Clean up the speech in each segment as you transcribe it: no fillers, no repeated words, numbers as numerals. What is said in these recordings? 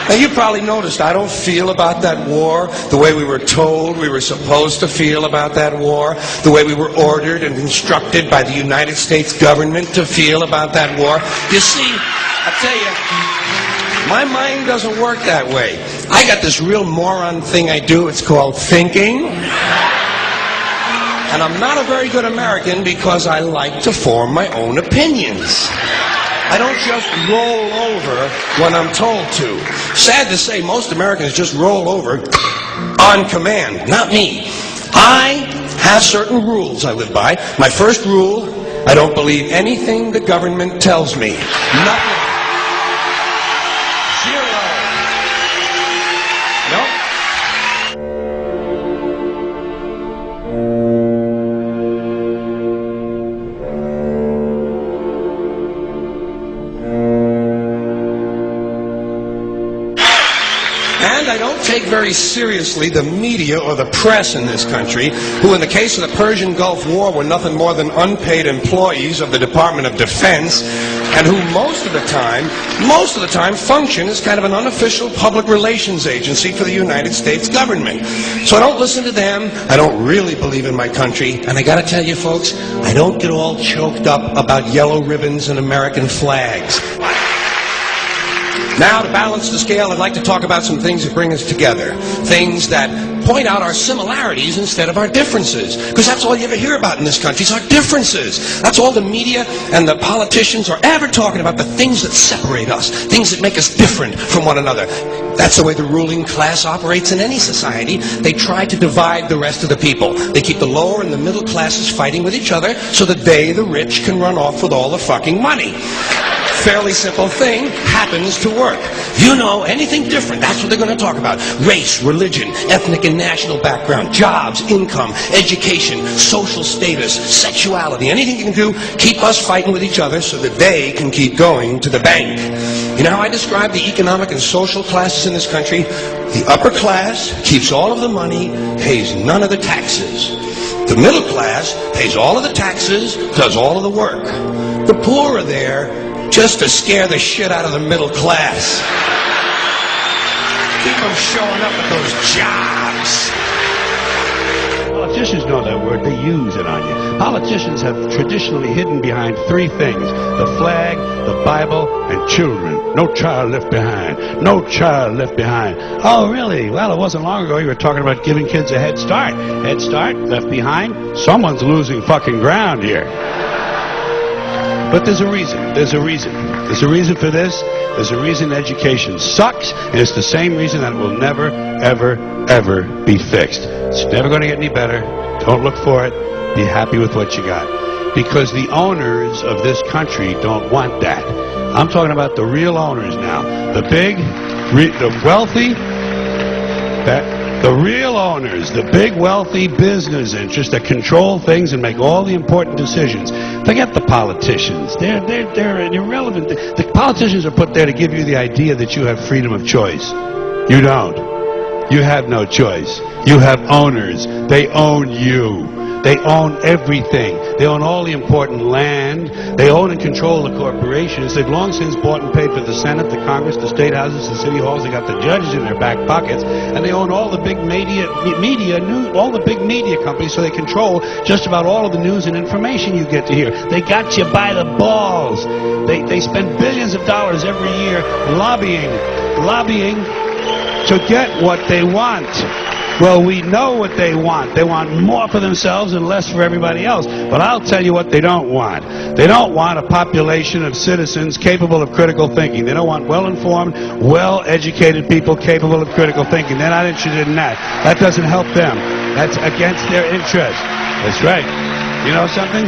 Now, you probably noticed I don't feel about that war the way we were told we were supposed to feel about that war, the way we were ordered and instructed by the United States government to feel about that war. You see, I tell you, my mind doesn't work that way. I got this real moron thing I do. It's called thinking. And I'm not a very good American because I like to form my own opinions. I don't just roll over when I'm told to. Sad to say, most Americans just roll over on command. Not me. I have certain rules I live by. My first rule, I don't believe anything the government tells me. Nothing. Zero. Nope. And I don't take very seriously the media or the press in this country, who in the case of the Persian Gulf War were nothing more than unpaid employees of the Department of Defense, and who most of the time function as kind of an unofficial public relations agency for the United States government. So I don't listen to them. I don't really believe in my country. And I gotta tell you folks, I don't get all choked up about yellow ribbons and American flags. Now, to balance the scale, I'd like to talk about some things that bring us together. Things that point out our similarities instead of our differences. Because that's all you ever hear about in this country is our differences. That's all the media and the politicians are ever talking about, the things that separate us, things that make us different from one another. That's the way the ruling class operates in any society. They try to divide the rest of the people. They keep the lower and the middle classes fighting with each other so that they, the rich, can run off with all the fucking money. Fairly simple thing, happens to work. You know, anything different, that's what they're going to talk about. Race, religion, ethnic and national background, jobs, income, education, social status, sexuality, anything you can do, keep us fighting with each other so that they can keep going to the bank. You know how I describe the economic and social classes in this country? The upper class keeps all of the money, pays none of the taxes. The middle class pays all of the taxes, does all of the work. The poor are there just to scare the shit out of the middle class. Keep them showing up at those jobs. Politicians know that word. They use it on you. Politicians have traditionally hidden behind three things: the flag, the Bible, and children. No child left behind. No child left behind. Oh, really? Well, it wasn't long ago you were talking about giving kids a head start. Head start, left behind? Someone's losing fucking ground here. But there's a reason. There's a reason. There's a reason for this. There's a reason education sucks, and it's the same reason that it will never, ever, ever be fixed. It's never going to get any better. Don't look for it. Be happy with what you got. Because the owners of this country don't want that. I'm talking about the real owners now. The big, the wealthy, the real owners, the big wealthy business interests that control things and make all the important decisions. Forget the politicians. They're irrelevant. The politicians are put there to give you the idea that you have freedom of choice. You don't. You have no choice. You have owners. They own you. They own everything. They own all the important land. They own and control the corporations. They've long since bought and paid for the Senate, the Congress, the state houses, the city halls. They got the judges in their back pockets, and they own all the big all the big media companies. So they control just about all of the news and information you get to hear. They got you by the balls. They spend billions of dollars every year lobbying to get what they want. Well, we know what they want. They want more for themselves and less for everybody else. But I'll tell you what they don't want. They don't want a population of citizens capable of critical thinking. They don't want well-informed, well-educated people capable of critical thinking. They're not interested in that. That doesn't help them. That's against their interest. That's right. You know something?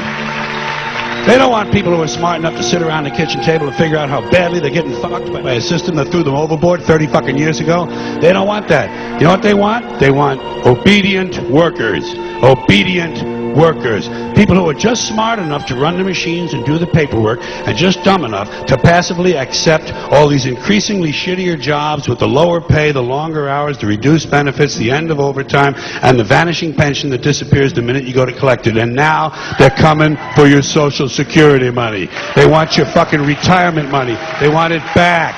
They don't want people who are smart enough to sit around the kitchen table and figure out how badly they're getting fucked by a system that threw them overboard 30 fucking years ago. They don't want that. You know what they want? They want obedient workers. Obedient workers, people who are just smart enough to run the machines and do the paperwork, and just dumb enough to passively accept all these increasingly shittier jobs with the lower pay, the longer hours, the reduced benefits, the end of overtime, and the vanishing pension that disappears the minute you go to collect it. And now they're coming for your Social Security money. They want your fucking retirement money. They want it back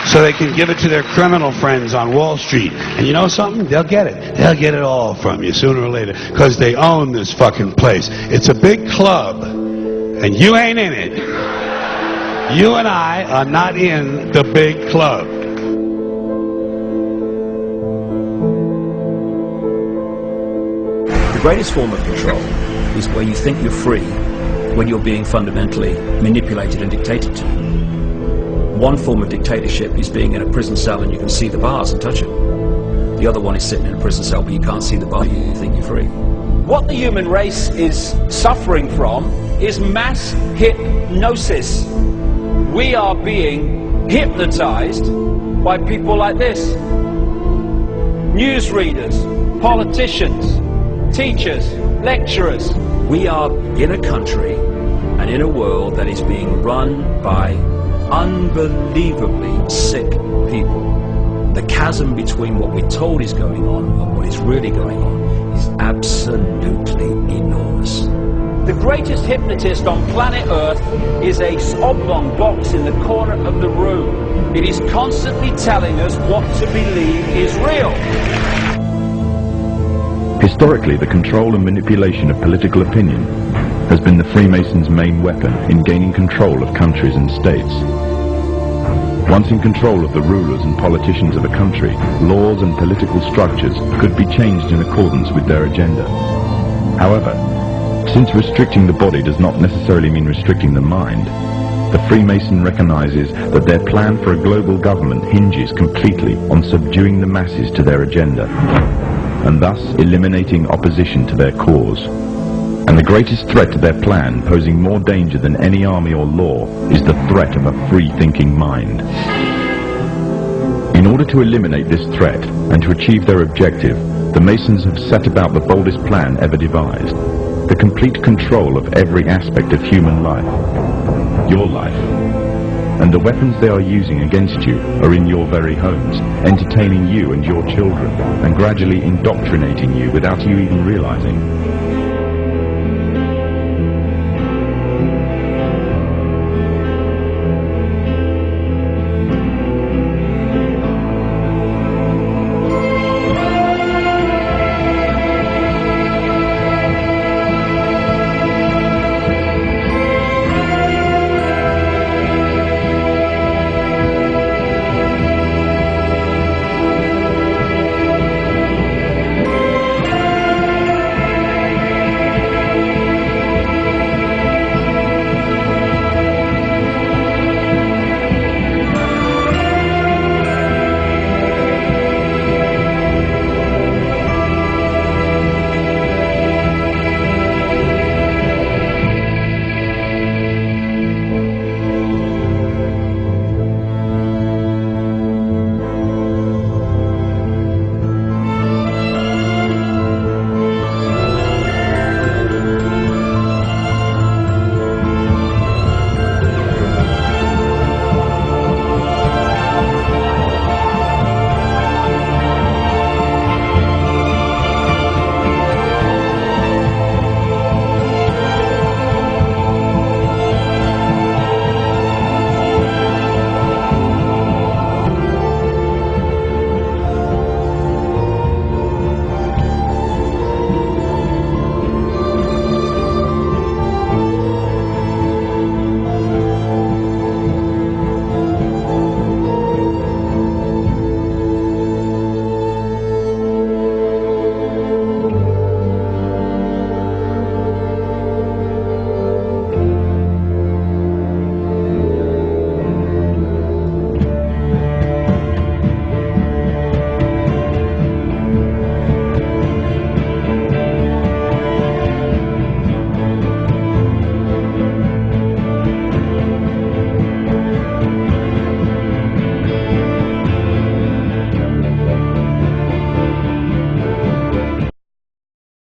so they can give it to their criminal friends on Wall Street. And you know something? They'll get it. They'll get it all from you sooner or later, because they own this fucking place. It's a big club, and you ain't in it. You and I are not in the big club. The greatest form of control is where you think you're free when you're being fundamentally manipulated and dictated to. One form of dictatorship is being in a prison cell and you can see the bars and touch it. The other one is sitting in a prison cell but you can't see the bar, you think you're free. What the human race is suffering from is mass hypnosis. We are being hypnotized by people like this. Newsreaders, politicians, teachers, lecturers. We are in a country and in a world that is being run by unbelievably sick people. The chasm between what we're told is going on and what is really going on is absolutely enormous. The greatest hypnotist on planet Earth is a oblong box in the corner of the room. It is constantly telling us what to believe is real. Historically, the control and manipulation of political opinion has been the Freemasons' main weapon in gaining control of countries and states. Once in control of the rulers and politicians of a country, laws and political structures could be changed in accordance with their agenda. However, since restricting the body does not necessarily mean restricting the mind, the Freemason recognizes that their plan for a global government hinges completely on subduing the masses to their agenda, and thus eliminating opposition to their cause. And the greatest threat to their plan, posing more danger than any army or law, is the threat of a free-thinking mind. In order to eliminate this threat and to achieve their objective, the Masons have set about the boldest plan ever devised: the complete control of every aspect of human life, your life. And the weapons they are using against you are in your very homes, entertaining you and your children, and gradually indoctrinating you without you even realizing.